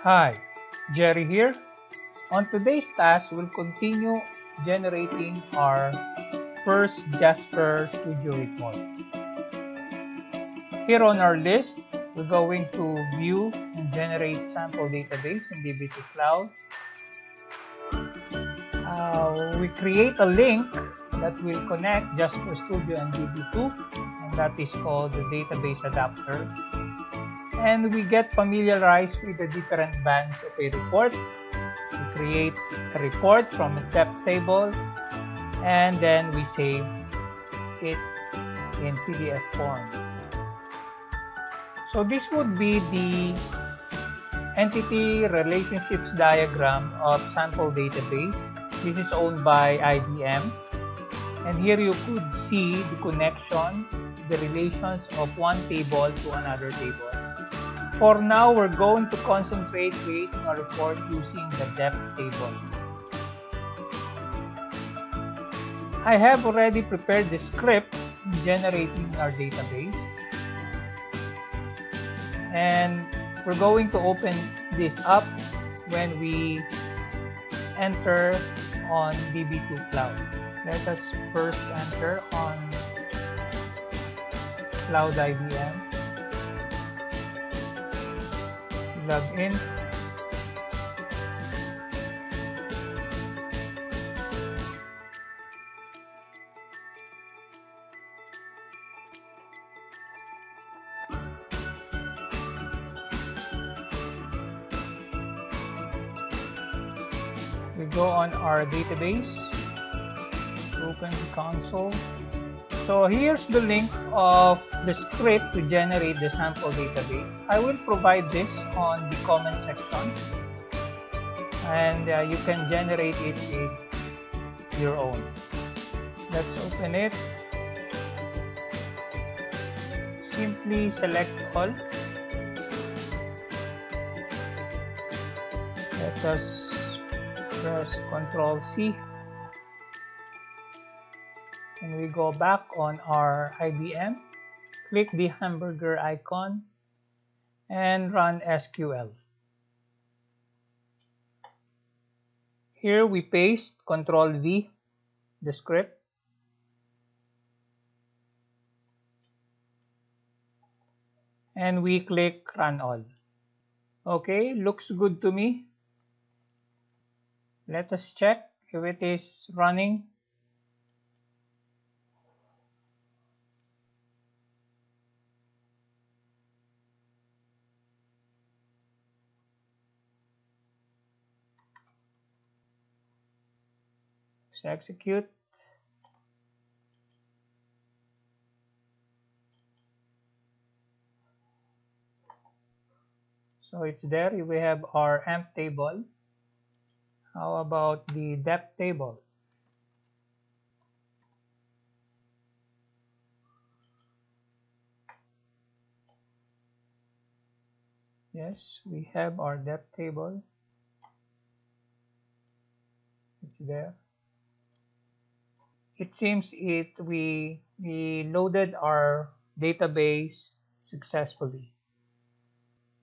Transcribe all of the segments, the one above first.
Hi, Jerry here. On today's task, we'll continue generating our first JasperStudio report. Here on our list, we're going to view and generate sample database in DB2 Cloud. We create a link that will connect JasperStudio and DB2, and that is called the database adapter. And we get familiarized with the different bands of a report. We create a report from a depth table, and then we save it in PDF form. So this would be the entity relationships diagram of sample database. This is owned by IBM, and here you could see the connection, the relations of one table to another table. For now, we're going to concentrate creating a report using the depth table. I have already prepared the script generating our database, and we're going to open this up when we enter on DB2 Cloud. Let us first enter on Cloud IBM. Log in. We go on our database, open the console. So here's the link of the script to generate the sample database. I will provide this on the comment section, and you can generate it with your own. Let's open it. Simply select all. Let us press Ctrl C. And we go back on our IBM, click the hamburger icon, and run SQL. Here we paste Ctrl V, the script. And we click Run All. Okay, looks good to me. Let us check if it is running. Let's execute. So it's there. We have our emp table. How about the depth table? Yes, we have our depth table. It's there. It seems we loaded our database successfully.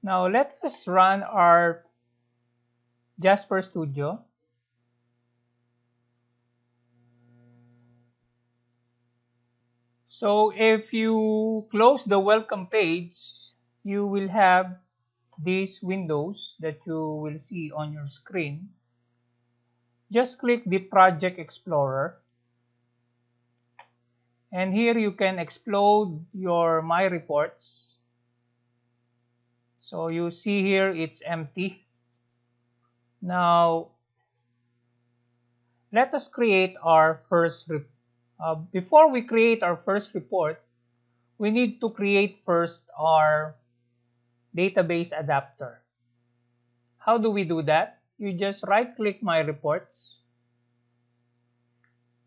Now let us run our JasperStudio. So if you close the welcome page, you will have these windows that you will see on your screen. Just click the Project Explorer, and here you can explode your My Reports. So you see here it's empty. Now let us create our first report. Before we create our first report, we need to create first our database adapter. How do we do that? You just right click My Reports,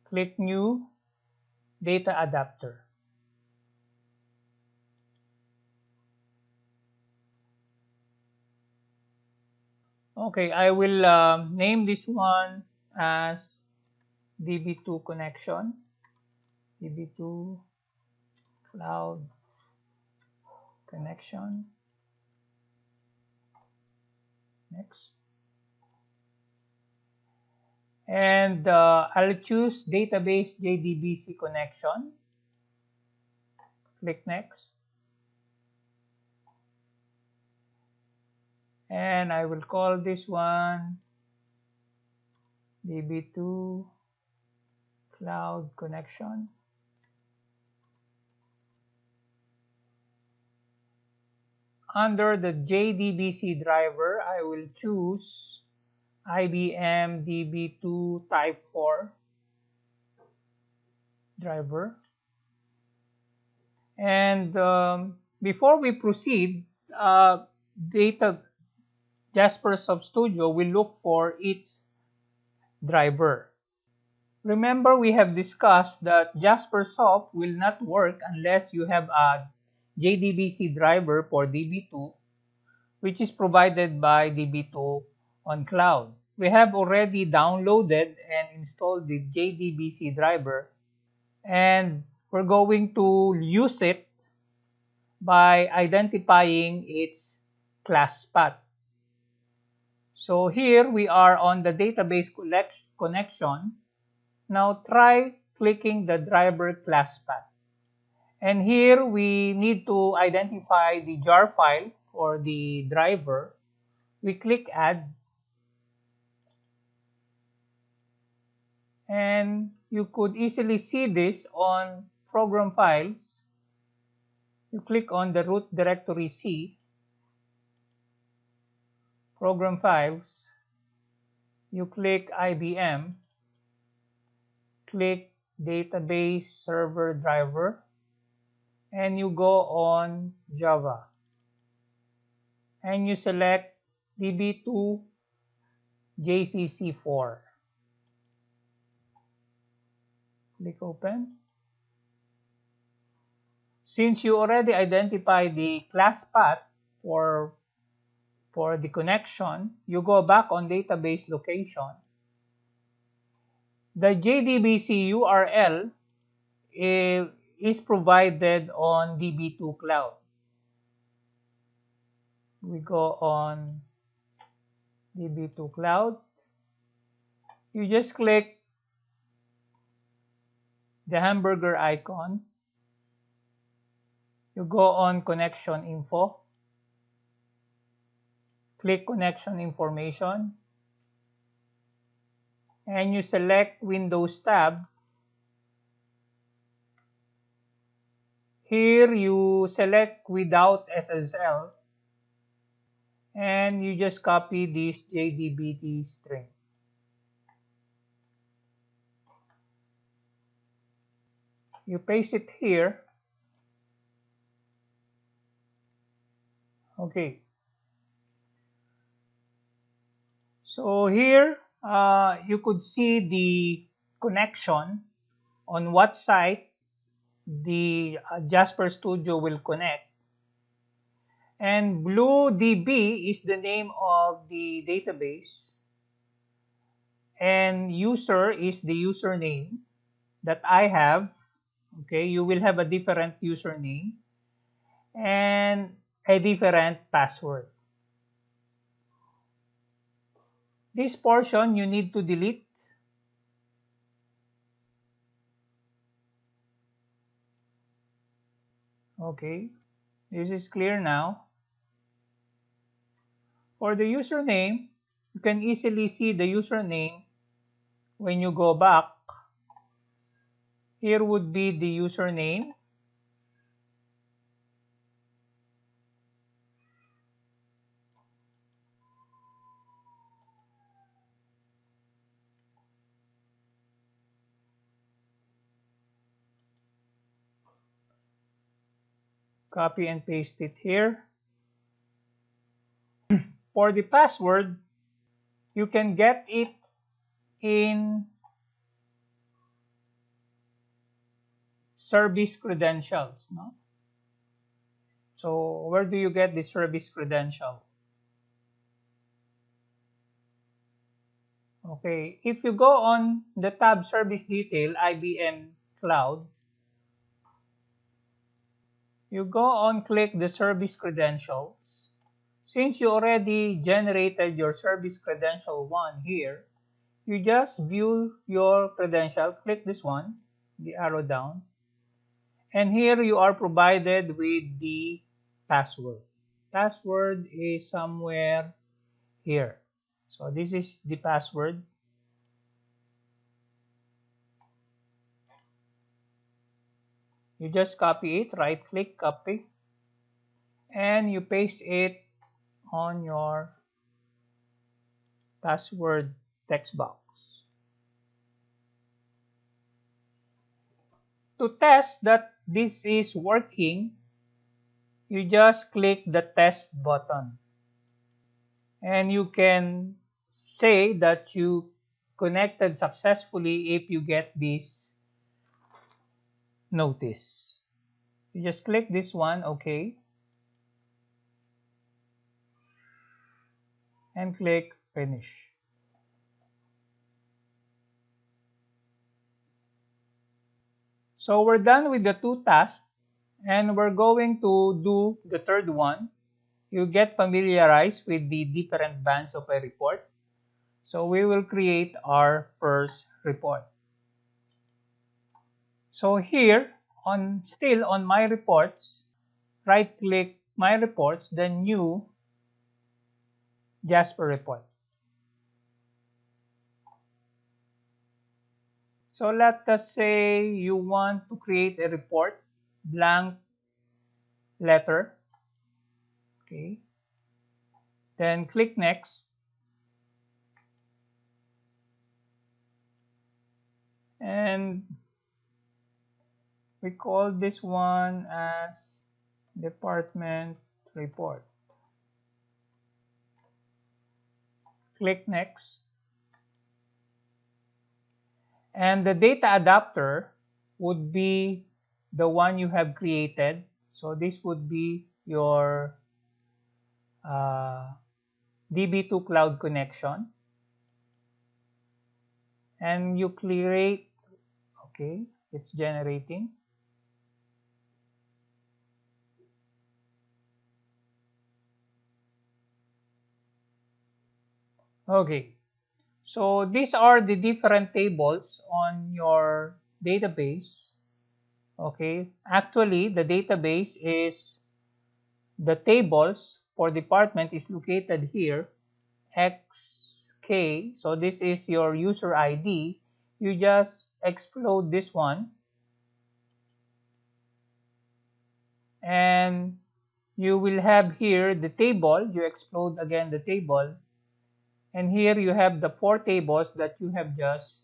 click New Data Adapter. Okay, I will name this one as DB2 connection, DB2 Cloud connection. Next. And I'll choose database JDBC connection. Click next. And I will call this one DB2 cloud connection. Under the JDBC driver, I will choose IBM DB2 Type 4 driver. And before we proceed, JasperStudio will look for its driver. Remember, we have discussed that JasperSoft will not work unless you have a JDBC driver for DB2, which is provided by DB2 on cloud. We have already downloaded and installed the JDBC driver, and we're going to use it by identifying its class path. So here we are on the database connection. Now try clicking the driver class path. And here we need to identify the jar file for the driver. We click add. And you could easily see this on program files. You click on the root directory C, program files, you click IBM, click database server driver, and you go on Java. And you select DB2 JCC4. Click open. Since you already identified the class path for the connection, you go back on database location. The JDBC URL is provided on DB2 Cloud. We go on DB2 Cloud. You just click the hamburger icon. You go on connection info. Click connection information. And you select Windows tab. Here you select without SSL. And you just copy this JDBT string. You paste it here. Okay. So here you could see the connection on what site the JasperStudio will connect. And BlueDB is the name of the database. And user is the username that I have. Okay, you will have a different username and a different password. This portion you need to delete. Okay, this is clear now. For the username, you can easily see the username when you go back. Here would be the username. Copy and paste it here. For the password, you can get it in service credentials. No? So where do you get the service credential? Okay, if you go on the tab Service Detail, IBM Cloud, you go on click the service credentials. Since you already generated your service credential 1 here, you just view your credential, click this one, the arrow down, and here you are provided with the password. Password is somewhere here. So this is the password. You just copy it, right click, copy, and you paste it on your password text box. To test that this is working, you just click the test button. And you can say that you connected successfully if you get this notice. You just click this one, OK, and click finish. So we're done with the 2 tasks, and we're going to do the third one. You get familiarized with the different bands of a report. So we will create our first report. So here, still on my reports, right click my reports, then new Jasper report. So let us say you want to create a report, blank letter. Okay. Then click next. And we call this one as department report. Click next. And the data adapter would be the one you have created. So this would be your DB2 cloud connection. And you create, okay, it's generating. Okay, so these are the different tables on your database. Okay, actually the database is the tables for department is located here, XK. So this is your user ID. You just explode this one, and you will have here the table. You explode again the table, and here you have the 4 tables that you have just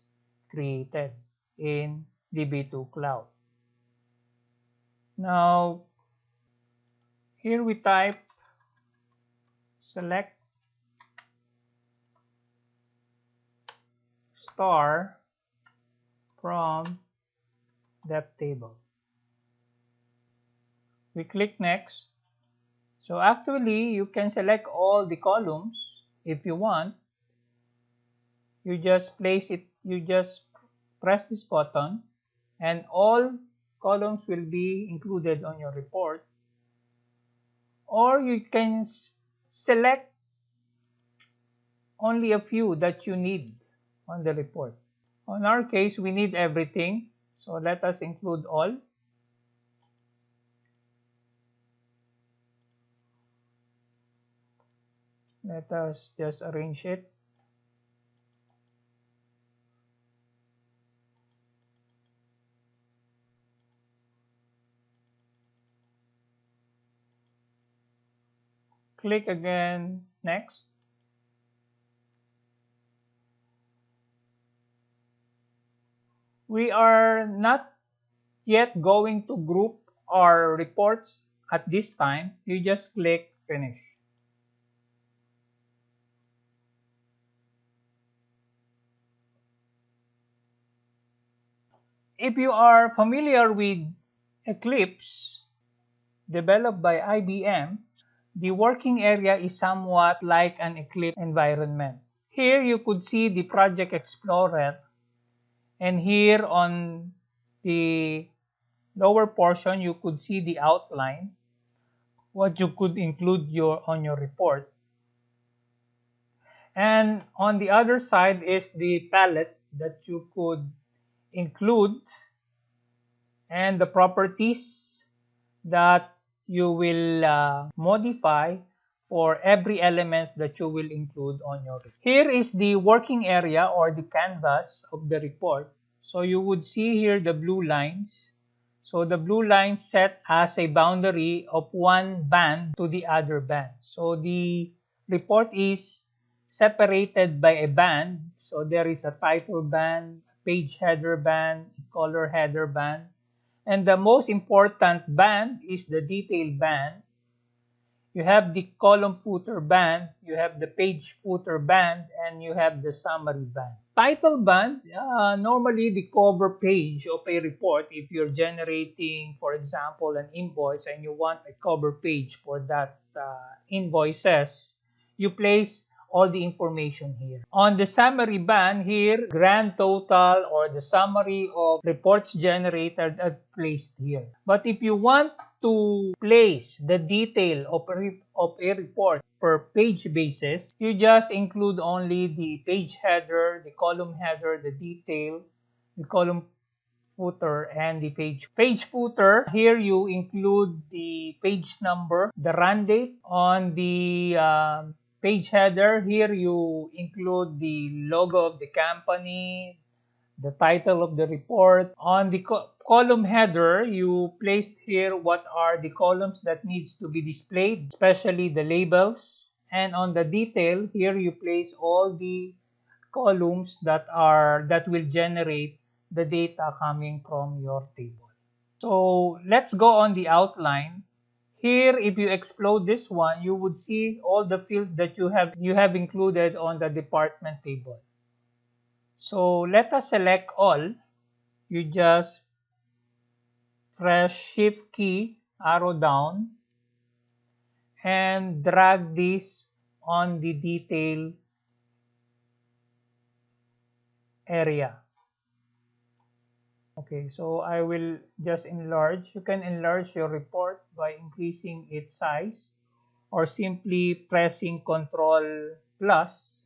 created in DB2 Cloud. Now, here we type select star from depth table. We click next. So actually, you can select all the columns if you want. You just place it, you just press this button, and all columns will be included on your report. Or you can select only a few that you need on the report. On our case, we need everything, so let us include all. Let us just arrange it. Click again, next. We are not yet going to group our reports at this time. You just click finish. If you are familiar with Eclipse, developed by IBM, the working area is somewhat like an Eclipse environment. Here you could see the Project Explorer, and here on the lower portion you could see the outline what you could include on your report. And on the other side is the palette that you could include and the properties that you will modify for every elements that you will include on your report. Here is the working area or the canvas of the report. So you would see here the blue lines. So the blue line sets as a boundary of one band to the other band. So the report is separated by a band. So there is a title band, page header band, color header band. And the most important band is the detail band. You have the column footer band, you have the page footer band, and you have the summary band. Title band, normally the cover page of a report, if you're generating, for example, an invoice and you want a cover page for that invoices, you place all the information here. On the summary band here, grand total or the summary of reports generated are placed here. But if you want to place the detail of a report per page basis, you just include only the page header, the column header, the detail, the column footer, and the page footer. Here you include the page number, the run date. On the page header, here you include the logo of the company, the title of the report. On the column header, you placed here what are the columns that needs to be displayed, especially the labels. And on the detail, here you place all the columns that will generate the data coming from your table. So let's go on the outline. Here, if you explode this one, you would see all the fields that you have included on the department table. So let us select all. You just press Shift key, arrow down, and drag this on the detail area. Okay, so I will just enlarge. You can enlarge your report by increasing its size or simply pressing Control plus,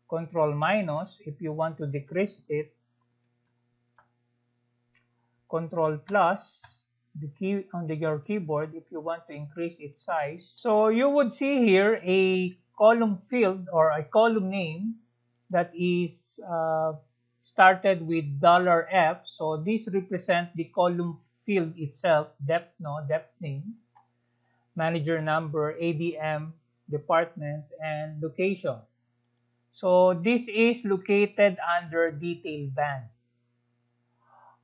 Control minus if you want to decrease it. Control plus the key on your keyboard if you want to increase its size. So you would see here a column field or a column name that is started with $F. So this represents the column field itself, depth name, manager number, ADM, department, and location. So this is located under detail band.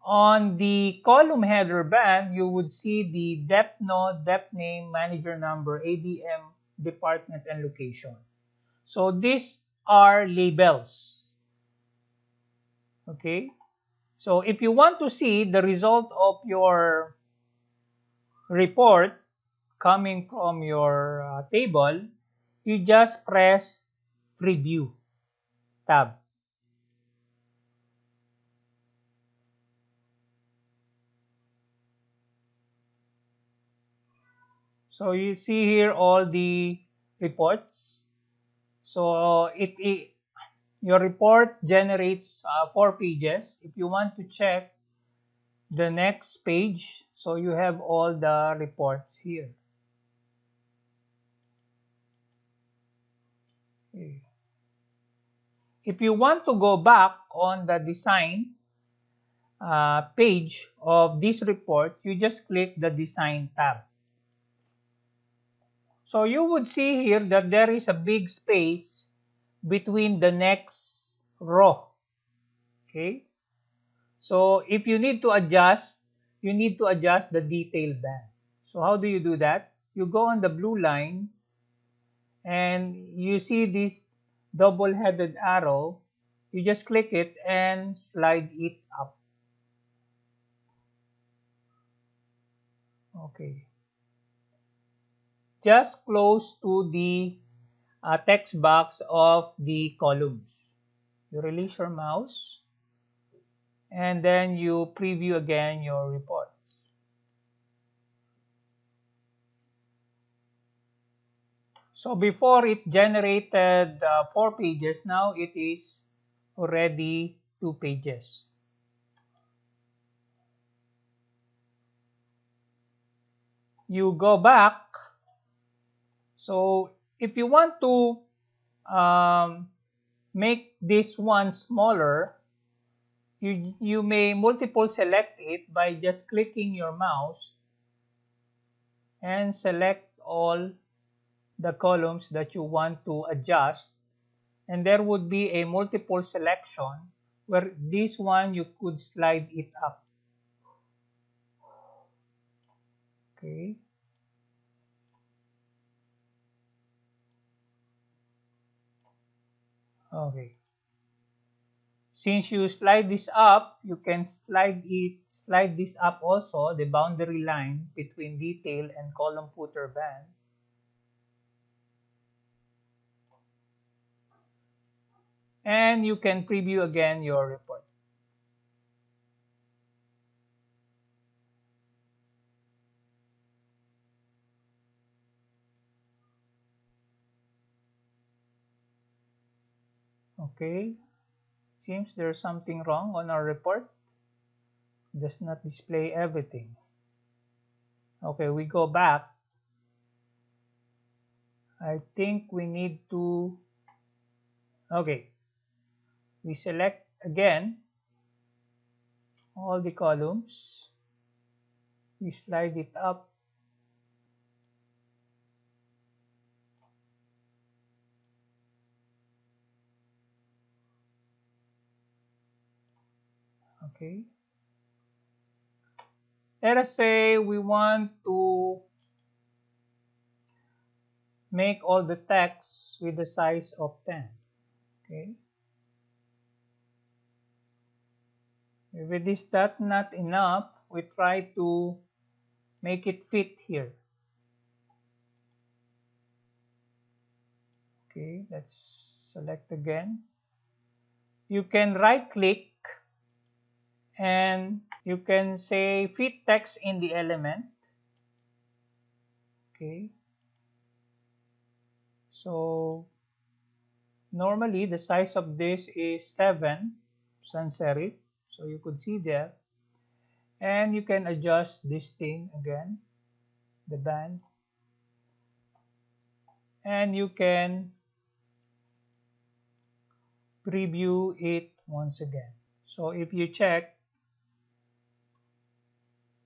On the column header band, you would see the depth node, depth name, manager number, ADM, department, and location. So these are labels. Okay? So if you want to see the result of your report coming from your table, you just press Preview tab. So you see here all the reports. So your report generates 4 pages. If you want to check the next page, so you have all the reports here. Okay. If you want to go back on the design page of this report, you just click the design tab. So you would see here that there is a big space between the next row. Okay. So if you need to adjust, you need to adjust the detail band. So how do you do that? You go on the blue line and you see this double-headed arrow. You just click it and slide it up. Okay. Just close to the text box of the columns. You release your mouse and then you preview again your report. So before it generated 4 pages, now it is already 2 pages. You go back. So if you want to make this one smaller, you may multiple select it by just clicking your mouse and select all the columns that you want to adjust, and there would be a multiple selection where this one you could slide it up. Okay. Okay. Since you slide this up, you can slide this up also, the boundary line between detail and column footer band. And you can preview again your report. Okay. Seems there's something wrong on our report. It does not display everything. Okay, we go back. I think we need to, okay, we select again all the columns. We slide it up. Okay. Let us say we want to make all the text with the size of 10. Okay. If it is that not enough, we try to make it fit here. Okay, let's select again. You can right click and you can say fit text in the element. Okay. So normally the size of this is 7 sans serif. So you could see there. And you can adjust this thing again, the band. And you can preview it once again. So if you check,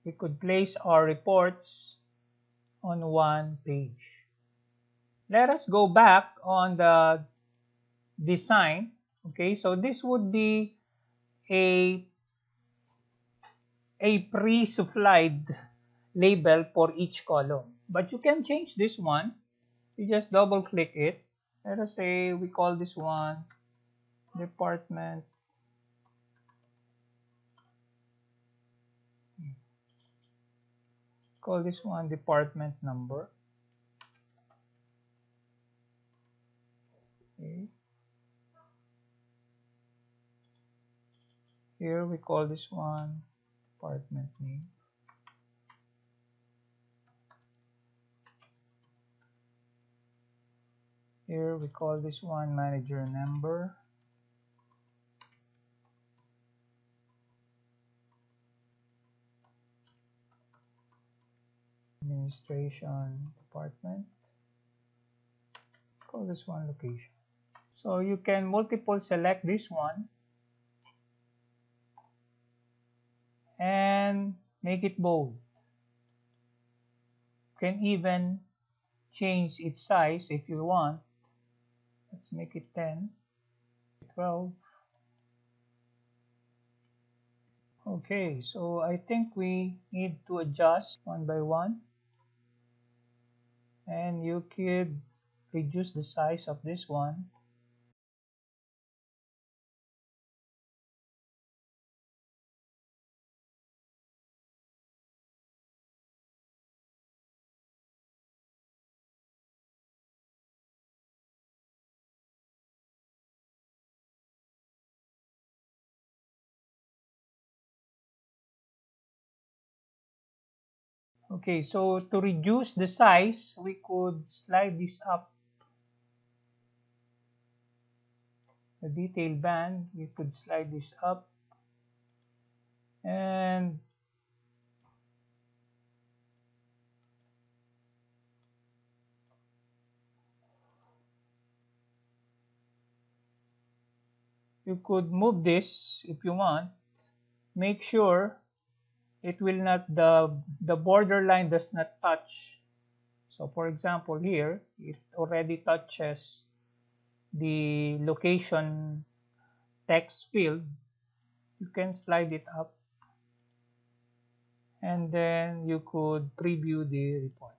we could place our reports on one page. Let us go back on the design. Okay, so this would be a pre-supplied label for each column. But you can change this one. You just double click it. Let us say we call this one department. Call this one department number. Okay. Here we call this one department name. Here we call this one manager number. Administration department. Call this one location. So you can multiple select this one and make it bold. You can even change its size if you want. Let's make it 10, 12. Okay, so I think we need to adjust one by one. And you could reduce the size of this one. Okay, so to reduce the size, we could slide this up the detail band, we could slide this up, and you could move this if you want. Make sure it will not, the border line does not touch. So for example here, it already touches the location text field. You can slide it up, and then you could preview the report.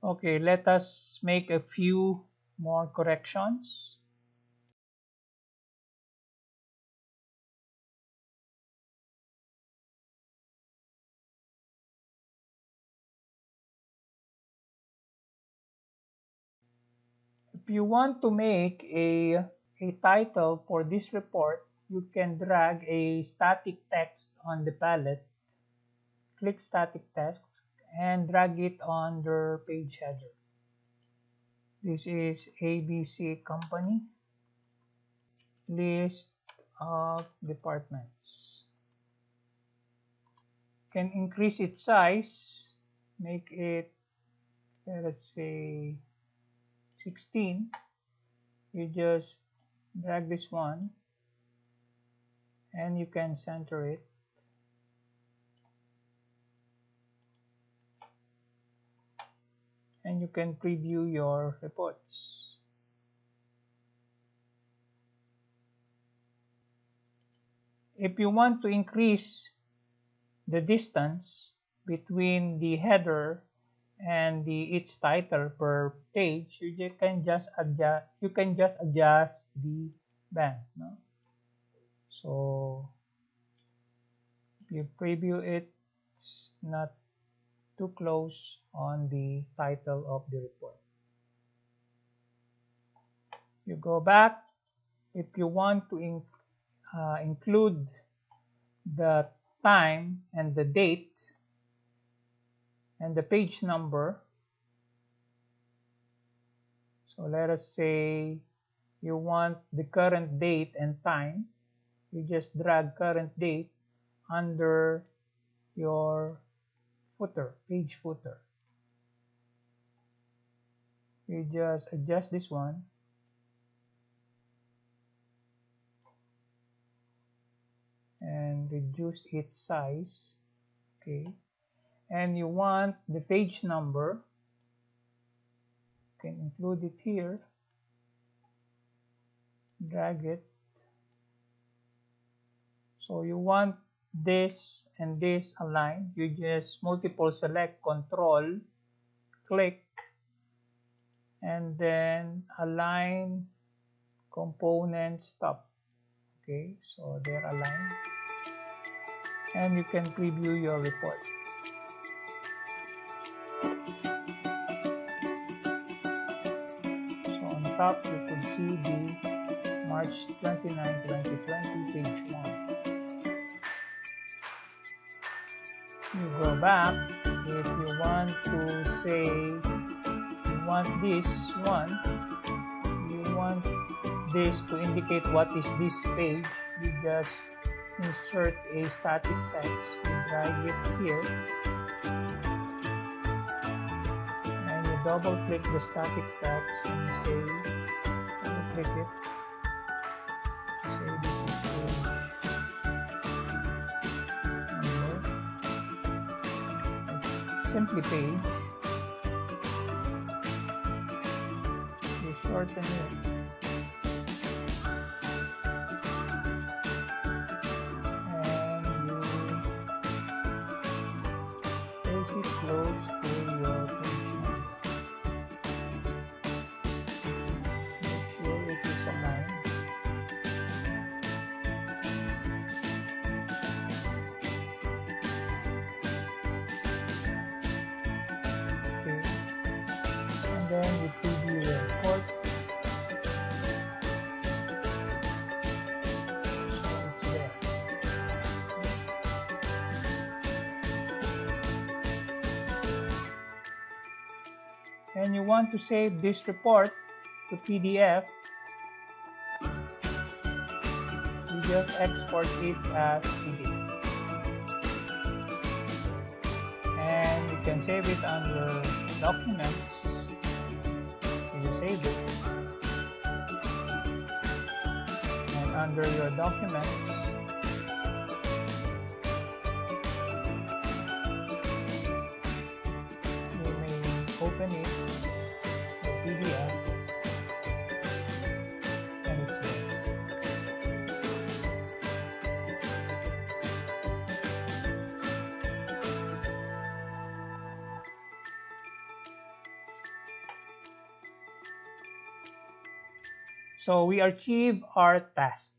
Okay, let us make a few more corrections. If you want to make a title for this report, you can drag a static text on the palette, click static text, and drag it under page header. This is ABC Company, list of departments. Can increase its size, make it, let's say, 16. You just drag this one, and you can center it. And you can preview your reports. If you want to increase the distance between the header and its title per page, you can just adjust the band. No? So if you preview it, it's not too close on the title of the report. You go back. If you want to include the time and the date and the page number, so let us say you want the current date and time, you just drag current date under your footer, page footer. You just adjust this one, and reduce its size. Okay, and you want the page number, you can include it here, drag it. So you want this and this aligned, you just multiple select, control click, and then align components top. Okay, so they're aligned, and you can preview your report. So on top you could see the March 29, 2020 page 1. You go back. If you want to say you want this one, you want this to indicate what is this page, you just insert a static text, you drag it here, and you double click the static text and say, double click it, say this is page number, simply page, you shorten it. Close to your page number. Make sure it is aligned. Okay. And then you preview your report. So it's there. And you want to save this report to PDF, we just export it as PDF. And you can save it under Documents. You save it. And under your documents, you may open it, the PDF, and it's there. So we achieve our task.